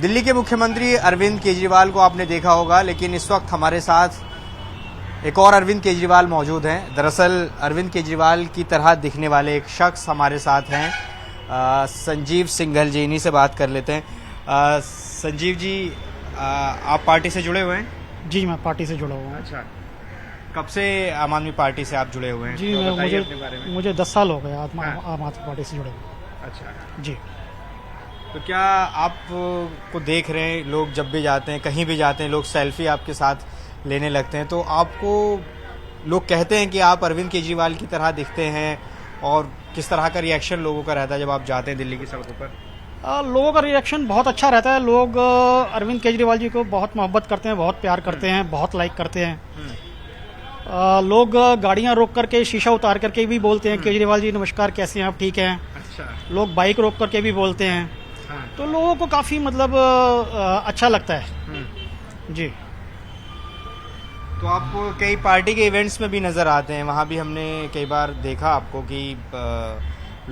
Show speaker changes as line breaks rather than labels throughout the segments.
दिल्ली के मुख्यमंत्री अरविंद केजरीवाल को आपने देखा होगा, लेकिन इस वक्त हमारे साथ एक और अरविंद केजरीवाल मौजूद हैं। दरअसल अरविंद केजरीवाल की तरह दिखने वाले एक शख्स हमारे साथ हैं, संजीव सिंघल जी। इन्हीं से बात कर लेते हैं। संजीव जी, आप पार्टी से जुड़े हुए हैं?
जी, मैं पार्टी से जुड़ा हुआ हूँ।
अच्छा, कब से आम आदमी पार्टी से आप जुड़े हुए हैं?
जी,
तो
मुझे 10 साल हो गए आम
हाँ।
आदमी पार्टी से जुड़े हुए।
अच्छा
जी,
तो क्या आप को देख रहे हैं, लोग जब भी जाते हैं, कहीं भी जाते हैं, लोग सेल्फी आपके साथ लेने लगते हैं, तो आपको लोग कहते हैं कि आप अरविंद केजरीवाल की तरह दिखते हैं, और किस तरह का रिएक्शन लोगों का रहता है जब आप जाते हैं दिल्ली की सड़कों पर?
लोगों का रिएक्शन बहुत अच्छा रहता है। लोग अरविंद केजरीवाल जी को बहुत मोहब्बत करते हैं, बहुत प्यार करते हैं, बहुत लाइक करते हैं। लोग गाड़ियां रोक करके, शीशा उतार करके भी बोलते हैं, केजरीवाल जी नमस्कार, कैसे हैं आप, ठीक हैं?
अच्छा।
लोग बाइक रोक करके भी बोलते हैं।
हाँ।
तो लोगों को काफ़ी मतलब अच्छा लगता है। जी,
तो आप कई पार्टी के इवेंट्स में भी नज़र आते हैं, वहाँ भी हमने कई बार देखा आपको कि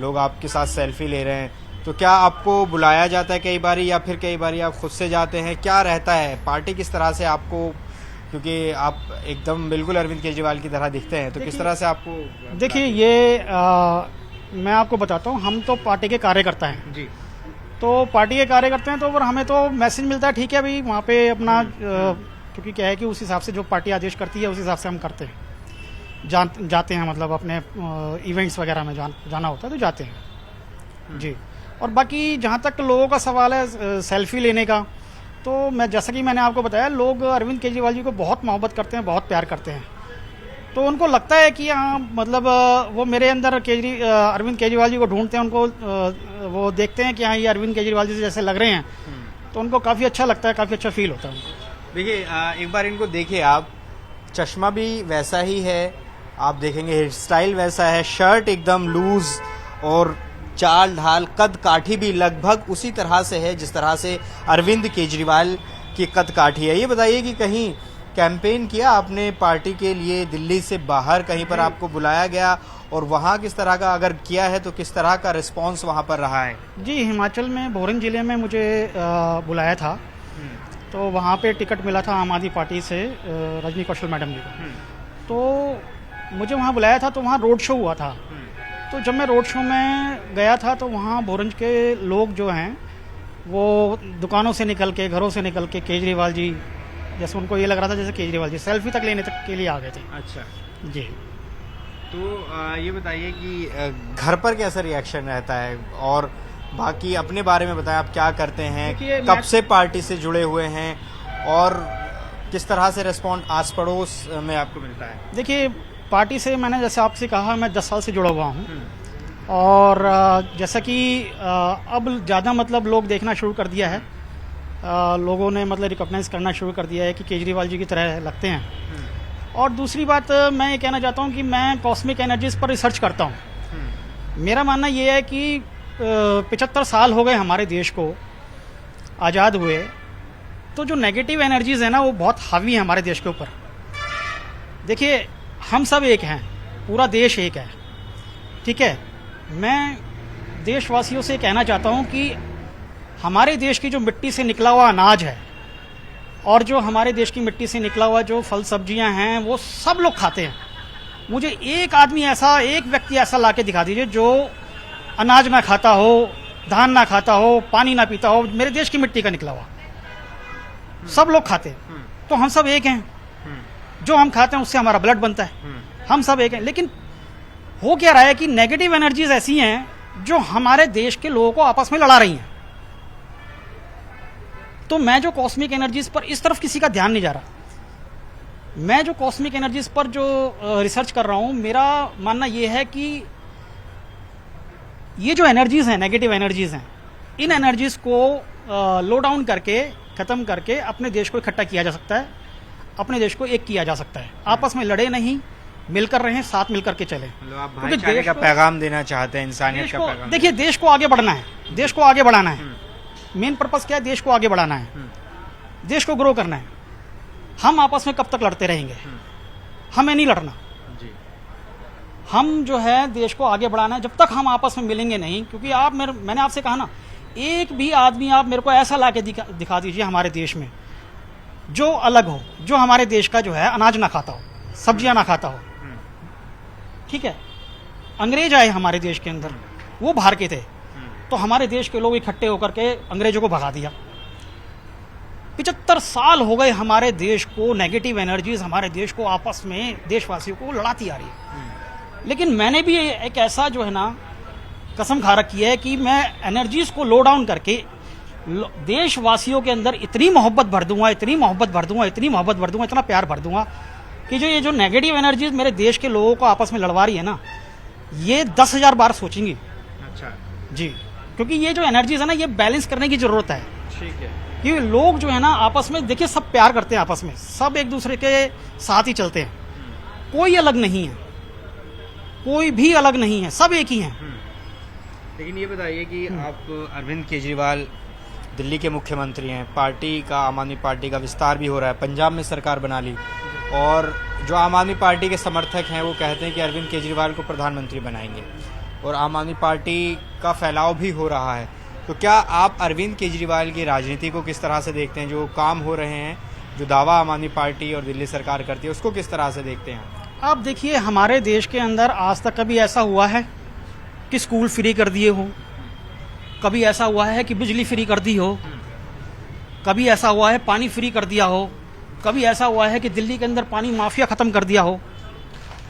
लोग आपके साथ सेल्फी ले रहे हैं। तो क्या आपको बुलाया जाता है कई बारी, या फिर कई बारी आप खुद से जाते हैं? क्या रहता है पार्टी किस तरह से आपको, क्योंकि आप एकदम बिल्कुल अरविंद केजरीवाल की तरह दिखते हैं, तो किस तरह से आपको?
देखिए, ये मैं आपको बताता हूँ, हम तो पार्टी के कार्यकर्ता हैं।
जी।
तो पार्टी के कार्यकर्ता हैं, तो अगर हमें तो मैसेज मिलता है, ठीक है भाई, वहाँ पे अपना क्योंकि क्या है कि उस हिसाब से जो पार्टी आदेश करती है उस हिसाब से हम करते हैं, जाते हैं, मतलब अपने इवेंट्स वगैरह में जाना होता है तो जाते हैं। जी, और बाकी जहाँ तक लोगों का सवाल है सेल्फी लेने का, तो मैं जैसा कि मैंने आपको बताया, लोग अरविंद केजरीवाल जी को बहुत मोहब्बत करते हैं, बहुत प्यार करते हैं। तो उनको लगता है कि हाँ, मतलब वो मेरे अंदर अरविंद केजरीवाल जी को ढूंढते हैं, उनको वो देखते हैं कि हाँ, ये अरविंद केजरीवाल जी से जैसे लग रहे हैं, तो उनको काफ़ी अच्छा लगता है, काफ़ी अच्छा फील होता है उनको।
देखिए, एक बार इनको देखिए आप, चश्मा भी वैसा ही है, आप देखेंगे हेयर स्टाइल वैसा है, शर्ट एकदम लूज, और चाल ढाल, कद काठी भी लगभग उसी तरह से है जिस तरह से अरविंद केजरीवाल की कद काठी है। ये बताइए कि कहीं कैंपेन किया आपने पार्टी के लिए, दिल्ली से बाहर कहीं पर आपको बुलाया गया, और वहाँ किस तरह का, अगर किया है तो किस तरह का रिस्पांस वहाँ पर रहा है?
जी, हिमाचल में भोरंज जिले में मुझे बुलाया था, तो वहाँ पे टिकट मिला था आम आदमी पार्टी से रजनी कौशल मैडम जी को। तो मुझे वहाँ बुलाया था, तो वहाँ रोड शो हुआ था। तो जब मैं रोड शो में गया था, तो वहाँ भोरंज के लोग जो हैं, वो दुकानों से निकल के, घरों से निकल के केजरीवाल जी, जैसे उनको ये लग रहा था जैसे केजरीवाल जी सेल्फी तक लेने तक के लिए आ गए थे।
अच्छा
जी।
तो ये बताइए कि घर पर कैसा रिएक्शन रहता है, और बाकी अपने बारे में बताएं, आप क्या करते हैं, कब से पार्टी से जुड़े हुए हैं, और किस तरह से रिस्पॉन्ड आस पड़ोस में आपको मिलता है?
देखिए, पार्टी से मैंने जैसे आपसे कहा, मैं 10 साल से जुड़ा हुआ हूँ, और जैसा कि अब ज़्यादा मतलब लोग देखना शुरू कर दिया है, लोगों ने मतलब रिकॉग्नाइज करना शुरू कर दिया है कि केजरीवाल जी की तरह लगते हैं। और दूसरी बात मैं ये कहना चाहता हूँ कि मैं कॉस्मिक एनर्जीज पर रिसर्च करता हूँ। मेरा मानना ये है कि 75 साल हो गए हमारे देश को आज़ाद हुए, तो जो नेगेटिव एनर्जीज है ना, वो बहुत हावी है हमारे देश के ऊपर। देखिए, हम सब एक हैं, पूरा देश एक है, ठीक है? मैं देशवासियों से कहना चाहता हूँ कि हमारे देश की जो मिट्टी से निकला हुआ अनाज है, और जो हमारे देश की मिट्टी से निकला हुआ जो फल सब्जियां हैं, वो सब लोग खाते हैं। मुझे एक आदमी ऐसा, एक व्यक्ति ऐसा लाके दिखा दीजिए जो अनाज ना खाता हो, धान ना खाता हो, पानी ना पीता हो, मेरे देश की मिट्टी का निकला हुआ। सब लोग खाते हैं, तो हम सब एक हैं। जो हम खाते हैं उससे हमारा ब्लड बनता है, हम सब एक हैं। लेकिन हो क्या रहा है कि नेगेटिव एनर्जीज ऐसी हैं जो हमारे देश के लोगों को आपस में लड़ा रही हैं। तो मैं जो कॉस्मिक एनर्जीज पर, इस तरफ किसी का ध्यान नहीं जा रहा, मैं जो कॉस्मिक एनर्जीज पर जो रिसर्च कर रहा हूं, मेरा मानना यह है कि ये जो एनर्जीज हैं, नेगेटिव एनर्जीज हैं, इन एनर्जीज को लो डाउन करके, खत्म करके अपने देश को इकट्ठा किया जा सकता है, अपने देश को एक किया जा सकता है। आपस में लड़े नहीं, मिलकर रहें, साथ मिलकर के चले।
मतलब आप भाईचारे का पैगाम देना चाहते हैं, इंसानियत का पैगाम?
देखिए, देश को आगे बढ़ना है, देश को आगे बढ़ाना है। मेन पर्पस क्या है? देश को आगे बढ़ाना है, देश को ग्रो करना है। हम आपस में कब तक लड़ते रहेंगे? हमें नहीं लड़ना। हम जो है देश को आगे बढ़ाना है। जब तक हम आपस में मिलेंगे नहीं, क्योंकि मैंने आपसे कहा ना, एक भी आदमी आप मेरे को ऐसा ला के दिखा दीजिए हमारे देश में जो अलग हो, जो हमारे देश का जो है अनाज ना खाता हो, सब्जियां ना खाता हो। ठीक है, अंग्रेज आए हमारे देश के अंदर, वो बाहर के थे, तो हमारे देश के लोग इकट्ठे होकर के अंग्रेजों को भगा दिया। 75 साल हो गए हमारे देश को नेगेटिव एनर्जीज हमारे देश को आपस में देशवासियों को लड़ाती आ रही है। लेकिन मैंने भी एक ऐसा जो है ना कसम खा रखी है कि मैं एनर्जीज को लो डाउन करके देशवासियों के अंदर इतनी मोहब्बत भर दूंगा, इतनी मोहब्बत भर दूंगा, इतनी मोहब्बत भर दूंगा, इतना प्यार भर दूंगा कि जो ये जो नेगेटिव एनर्जीज मेरे देश के लोगों को आपस में लड़वा रही है ना, ये 10,000 बार सोचेंगी।
अच्छा
जी, क्योंकि ये जो एनर्जीज है ना, ये बैलेंस करने की जरूरत है।
ठीक है,
ये लोग जो है ना आपस में, देखिए सब प्यार करते हैं आपस में, सब एक दूसरे के साथ ही चलते हैं, कोई अलग नहीं है, कोई भी अलग नहीं है, सब एक ही हैं।
लेकिन ये बताइए कि आप अरविंद केजरीवाल दिल्ली के मुख्यमंत्री हैं, पार्टी का, आम आदमी पार्टी का विस्तार भी हो रहा है, पंजाब में सरकार बना ली, और जो आम आदमी पार्टी के समर्थक हैं वो कहते हैं कि अरविंद केजरीवाल को प्रधानमंत्री बनाएंगे, और आम आदमी पार्टी का फैलाव भी हो रहा है। तो क्या आप अरविंद केजरीवाल की राजनीति को किस तरह से देखते हैं? जो काम हो रहे हैं, जो दावा आम आदमी पार्टी और दिल्ली सरकार करती है, उसको किस तरह से देखते हैं?
आप देखिए, हमारे देश के अंदर आज तक कभी ऐसा हुआ है कि स्कूल फ्री कर दिए हो, कभी ऐसा हुआ है कि बिजली फ्री कर दी हो, कभी ऐसा हुआ है पानी फ्री कर दिया हो, कभी ऐसा हुआ है कि दिल्ली के अंदर पानी माफिया खत्म कर दिया हो?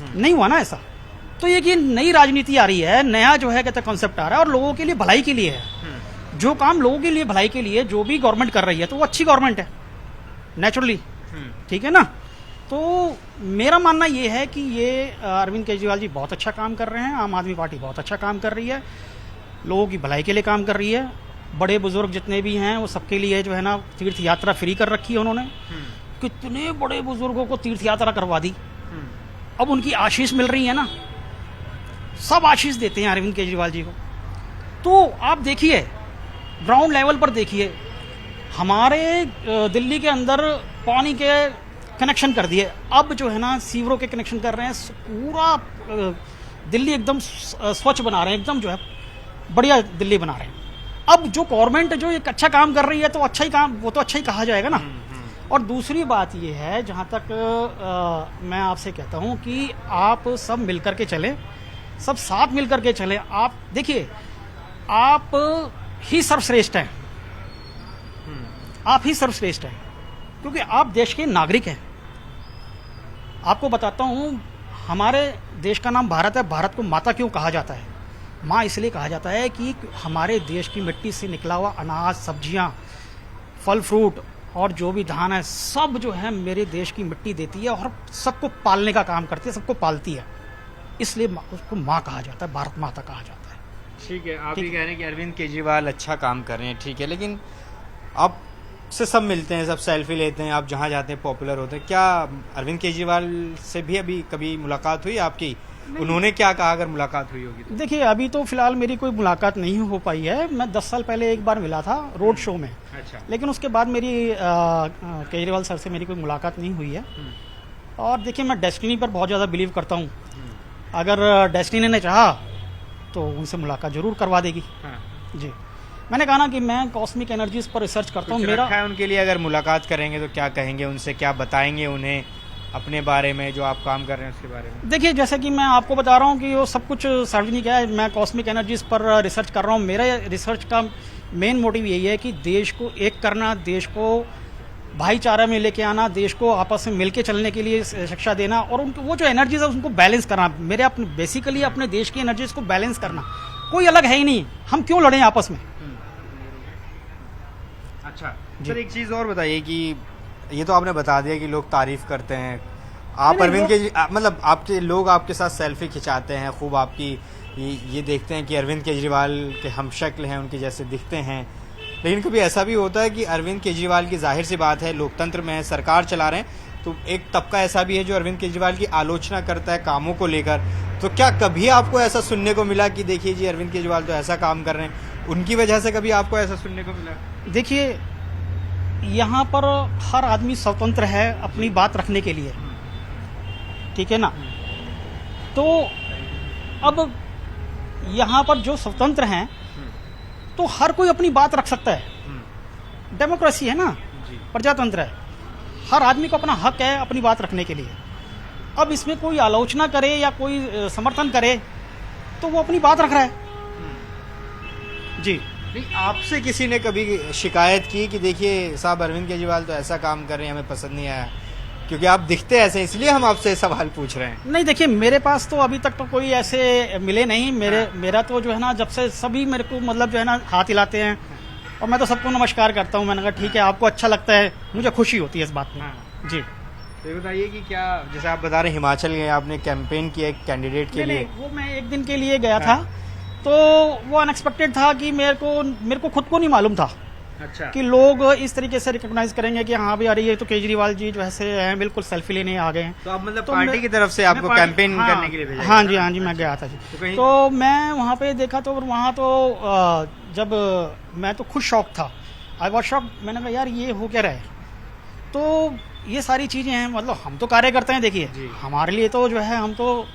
नहीं हुआ ना ऐसा। तो ये नई राजनीति आ रही है, नया जो है कहते कॉन्सेप्ट आ रहा है, और लोगों के लिए भलाई के लिए है। जो काम लोगों के लिए भलाई के लिए जो भी गवर्नमेंट कर रही है तो वो अच्छी गवर्नमेंट है नेचुरली, ठीक है ना। तो मेरा मानना ये है कि ये अरविंद केजरीवाल जी बहुत अच्छा काम कर रहे हैं, आम आदमी पार्टी बहुत अच्छा काम कर रही है, लोगों की भलाई के लिए काम कर रही है। बड़े बुजुर्ग जितने भी हैं वो सबके लिए जो है ना तीर्थ यात्रा फ्री कर रखी है उन्होंने। कितने बड़े बुजुर्गों को तीर्थ यात्रा करवा दी, अब उनकी आशीष मिल रही है ना, सब आशीष देते हैं अरविंद केजरीवाल जी को। तो आप देखिए, ग्राउंड लेवल पर देखिए, हमारे दिल्ली के अंदर पानी के कनेक्शन कर दिए, अब जो है ना सीवरों के कनेक्शन कर रहे हैं, पूरा दिल्ली एकदम स्वच्छ बना रहे हैं, एकदम जो है बढ़िया दिल्ली बना रहे हैं। अब जो गवर्नमेंट जो एक अच्छा काम कर रही है तो अच्छा ही काम, वो तो अच्छा ही कहा जाएगा ना। और दूसरी बात ये है, जहाँ तक मैं आपसे कहता हूँ कि आप सब मिलकर के चलें, सब साथ मिलकर के चलें। आप देखिए, आप ही सर्वश्रेष्ठ हैं, आप ही सर्वश्रेष्ठ हैं, क्योंकि आप देश के नागरिक हैं। आपको बताता हूँ, हमारे देश का नाम भारत है। भारत को माता क्यों कहा जाता है? माँ इसलिए कहा जाता है कि हमारे देश की मिट्टी से निकला हुआ अनाज, सब्जियाँ, फल फ्रूट और जो भी धान है, सब जो है मेरे देश की मिट्टी देती है और सबको पालने का काम करती है, सबको पालती है, इसलिए उसको माँ कहा जाता है, भारत माता कहा जाता है।
ठीक है, आप ये कह रहे हैं कि अरविंद केजरीवाल अच्छा काम कर रहे हैं, ठीक है, लेकिन आप से सब मिलते हैं, सब सेल्फी लेते हैं, आप जहाँ जाते हैं पॉपुलर होते हैं। क्या अरविंद केजरीवाल से भी अभी कभी मुलाकात हुई आपकी? उन्होंने क्या कहा अगर मुलाकात हुई होगी तो?
देखिए, अभी तो फिलहाल मेरी कोई मुलाकात नहीं हो पाई है। मैं 10 साल पहले एक बार मिला था रोड शो में।
अच्छा।
लेकिन उसके बाद मेरी केजरीवाल सर से मेरी कोई मुलाकात नहीं हुई है। और देखिए, मैं डेस्टिनी पर बहुत ज़्यादा बिलीव करता हूँ। अगर डेस्टिनी ने चाहा तो उनसे मुलाकात जरूर करवा देगी।
हाँ।
जी, मैंने कहा ना कि मैं कॉस्मिक एनर्जीज पर रिसर्च करता हूँ।
मेरा है उनके लिए, अगर मुलाकात करेंगे तो क्या कहेंगे उनसे, क्या बताएंगे उन्हें अपने बारे में, जो आप काम कर रहे हैं उसके बारे में?
देखिए, जैसे कि मैं आपको बता रहा हूँ कि वो सब कुछ सार्वजनिक है। मैं कॉस्मिक एनर्जीज पर रिसर्च कर रहा हूँ। मेरा रिसर्च का मेन मोटिव यही है कि देश को एक करना, देश को भाईचारा में लेके आना, देश को आपस में मिलके चलने के लिए शिक्षा देना, और उनको वो जो एनर्जीज है उनको बैलेंस करना। मेरे अपने बेसिकली अपने देश की एनर्जीज को बैलेंस करना, कोई अलग है ही नहीं। हम क्यों लड़ें आपस में?
अच्छा सर, एक चीज़ और बताइए कि ये तो आपने बता दिया कि लोग तारीफ करते हैं, आप अरविंद के मतलब आपके लोग आपके साथ सेल्फी खिंचाते हैं, खूब आपकी ये देखते हैं कि अरविंद केजरीवाल के हम शक्ल हैं, उनके जैसे दिखते हैं। लेकिन कभी ऐसा भी होता है कि अरविंद केजरीवाल की, जाहिर सी बात है, लोकतंत्र में है, सरकार चला रहे हैं, तो एक तबका ऐसा भी है जो अरविंद केजरीवाल की आलोचना करता है कामों को लेकर। तो क्या कभी आपको ऐसा सुनने को मिला कि देखिए जी अरविंद केजरीवाल तो ऐसा काम कर रहे हैं, उनकी वजह से कभी आपको ऐसा सुनने को मिला?
देखिए, यहाँ पर हर आदमी स्वतंत्र है अपनी बात रखने के लिए, ठीक है ना। तो अब यहाँ पर जो स्वतंत्र हैं तो हर कोई अपनी बात रख सकता है। डेमोक्रेसी है ना,
जी।
प्रजातंत्र है, हर आदमी को अपना हक है अपनी बात रखने के लिए। अब इसमें कोई आलोचना करे या कोई समर्थन करे तो वो अपनी बात रख रहा है। जी।
नहीं, आपसे किसी ने कभी शिकायत की कि देखिए साहब अरविंद केजरीवाल तो ऐसा काम कर रहे हैं, हमें पसंद नहीं आया? क्योंकि आप दिखते ऐसे, इसलिए हम आपसे सवाल पूछ रहे हैं।
नहीं, देखिए मेरे पास तो अभी तक तो कोई ऐसे मिले नहीं। मेरा तो जो है ना, जब से सभी मेरे को मतलब जो है ना हाथ हिलाते हैं और मैं तो सबको नमस्कार करता हूँ। मैंने कहा ठीक है, आपको अच्छा लगता है, मुझे खुशी होती है इस बात में। जी।
तो ये बताइए कि क्या, जैसे आप बता रहे हैं हिमाचल गए, आपने कैंपेन किया एक कैंडिडेट के लिए।
वो मैं एक दिन के लिए गया था, तो वो अनएक्सपेक्टेड था कि मेरे को खुद को नहीं मालूम था
अच्छा।
कि लोग इस तरीके से रिकॉग्नाइज करेंगे कि हाँ भाई अरे ये तो केजरीवाल जी जो ऐसे हैं, बिल्कुल सेल्फी लेने आ गए हैं।
तो आप मतलब
तो
पार्टी की तरफ से आपको कैंपेन करने के लिए भेजा?
हाँ जी, हाँ जी, मैं गया था जी। तो मैं वहाँ पे देखा तो वहाँ तो जब मैं तो खुद शॉक था, आई वॉज शॉक। मैंने कहा यार ये हो क्या रहा है। तो ये सारी चीज़ें हैं, मतलब हम तो कार्य करते हैं। देखिए हमारे लिए तो जो है, हम तो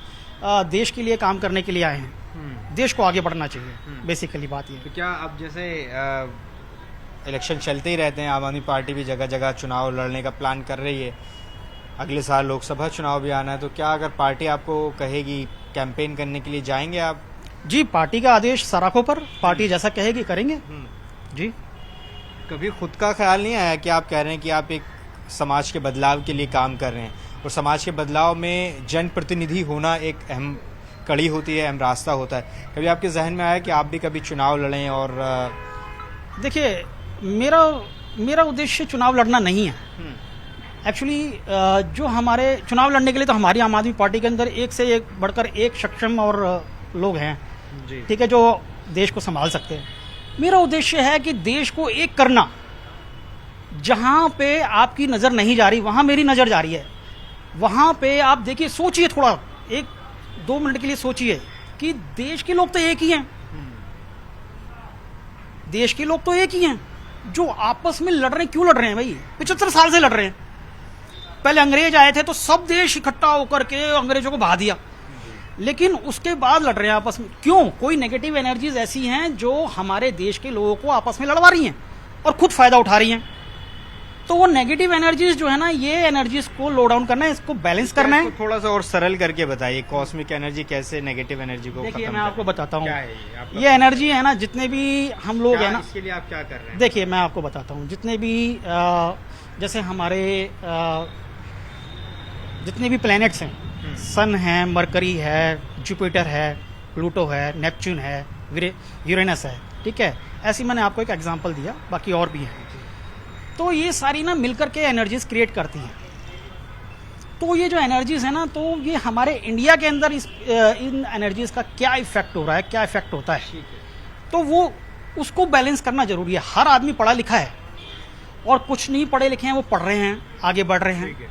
देश के लिए काम करने के लिए आए हैं, देश को आगे बढ़ना चाहिए, बेसिकली बात ये।
तो क्या अब जैसे इलेक्शन चलते ही रहते हैं, आम आदमी पार्टी भी जगह जगह चुनाव लड़ने का प्लान कर रही है, अगले साल लोकसभा चुनाव भी आना है, तो क्या अगर पार्टी आपको कहेगी कैंपेन करने के लिए जाएंगे आप?
जी, पार्टी का आदेश सराखों पर, पार्टी जैसा कहेगी करेंगे। जी।
कभी खुद का ख्याल नहीं आया कि आप कह रहे हैं कि आप एक समाज के बदलाव के लिए काम कर रहे हैं, और समाज के बदलाव में जनप्रतिनिधि होना एक अहम कड़ी होती है, अहम रास्ता होता है? कभी आपके जहन में आया कि आप भी कभी चुनाव लड़ें? और
देखिए मेरा उद्देश्य चुनाव लड़ना नहीं है एक्चुअली। जो हमारे चुनाव लड़ने के लिए तो हमारी आम आदमी पार्टी के अंदर एक से एक बढ़कर एक सक्षम और लोग हैं, ठीक है, जो देश को संभाल सकते हैं। मेरा उद्देश्य है कि देश को एक करना। जहां पे आपकी नज़र नहीं जा रही वहां मेरी नज़र जा रही है। वहां पे आप देखिए, सोचिए थोड़ा, 1-2 मिनट के लिए सोचिए कि देश के लोग तो एक ही हैं, देश के लोग तो एक ही हैं, जो आपस में लड़ रहे हैं। क्यों लड़ रहे हैं भाई? 75 साल से लड़ रहे हैं। पहले अंग्रेज आए थे तो सब देश इकट्ठा होकर के अंग्रेजों को भगा दिया, लेकिन उसके बाद लड़ रहे हैं आपस में। क्यों? कोई नेगेटिव एनर्जीज ऐसी हैं जो हमारे देश के लोगों को आपस में लड़वा रही हैं और खुद फायदा उठा रही हैं। तो वो नेगेटिव एनर्जीज जो है ना, ये एनर्जीज को लो डाउन करना है, इसको बैलेंस करना है।
थोड़ा सा और सरल करके बताइए, कॉस्मिक एनर्जी कैसे नेगेटिव एनर्जी को?
देखिए मैं आपको बताता हूँ,
ये
ये एनर्जी है ना, जितने भी हम लोग हैं ना,
इसके लिए आप क्या कर रहे हैं?
देखिए मैं आपको बताता हूँ, जितने भी जैसे हमारे जितने भी प्लैनेट्स हैं, सन है, मरकरी है, जुपिटर है, प्लूटो है, नेपच्यून है, यूरेनस है, ठीक है, ऐसी मैंने आपको एक एग्जांपल दिया, बाकी और भी हैं। तो ये सारी ना मिलकर के एनर्जीज क्रिएट करती हैं। तो ये जो एनर्जीज है ना, तो ये हमारे इंडिया के अंदर इन एनर्जीज का क्या इफेक्ट हो रहा है, क्या इफेक्ट होता है, तो वो उसको बैलेंस करना जरूरी है। हर आदमी पढ़ा लिखा है और कुछ नहीं पढ़े लिखे हैं वो पढ़ रहे हैं, आगे बढ़ रहे हैं।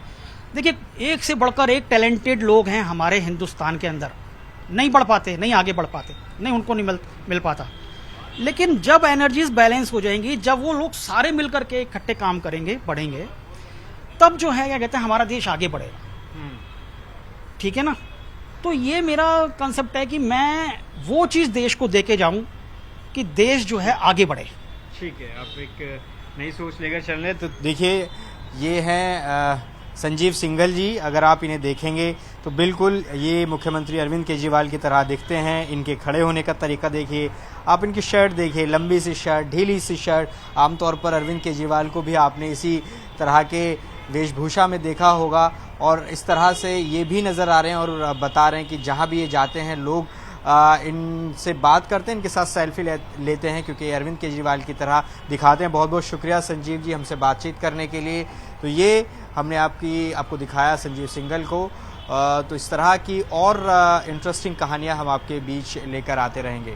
देखिए एक से बढ़कर एक टैलेंटेड लोग हैं हमारे हिंदुस्तान के अंदर, नहीं बढ़ पाते, नहीं आगे बढ़ पाते, नहीं उनको नहीं मिल पाता। लेकिन जब एनर्जीज बैलेंस हो जाएंगी, जब वो लोग सारे मिलकर के इकट्ठे काम करेंगे, बढ़ेंगे, तब जो है क्या कहते हैं, हमारा देश आगे बढ़ेगा। ठीक है ना? तो ये मेरा कंसेप्ट है कि मैं वो चीज़ देश को दे के जाऊं कि देश जो है आगे बढ़े।
ठीक है, आप एक नई सोच लेकर चल रहे हैं। तो देखिए ये हैं संजीव सिंघल जी। अगर आप इन्हें देखेंगे तो बिल्कुल ये मुख्यमंत्री अरविंद केजरीवाल की तरह दिखते हैं। इनके खड़े होने का तरीका देखिए, आप इनकी शर्ट देखिए, लंबी सी शर्ट, ढीली सी शर्ट। आमतौर पर अरविंद केजरीवाल को भी आपने इसी तरह के वेशभूषा में देखा होगा, और इस तरह से ये भी नज़र आ रहे हैं और बता रहे हैं कि जहाँ भी ये जाते हैं लोग इनसे बात करते हैं, इनके साथ सेल्फी लेते हैं, क्योंकि अरविंद केजरीवाल की तरह दिखाते हैं। बहुत बहुत शुक्रिया संजीव जी हमसे बातचीत करने के लिए। तो ये हमने आपको दिखाया संजीव सिंघल को। तो इस तरह की और इंटरेस्टिंग कहानियां हम आपके बीच लेकर आते रहेंगे।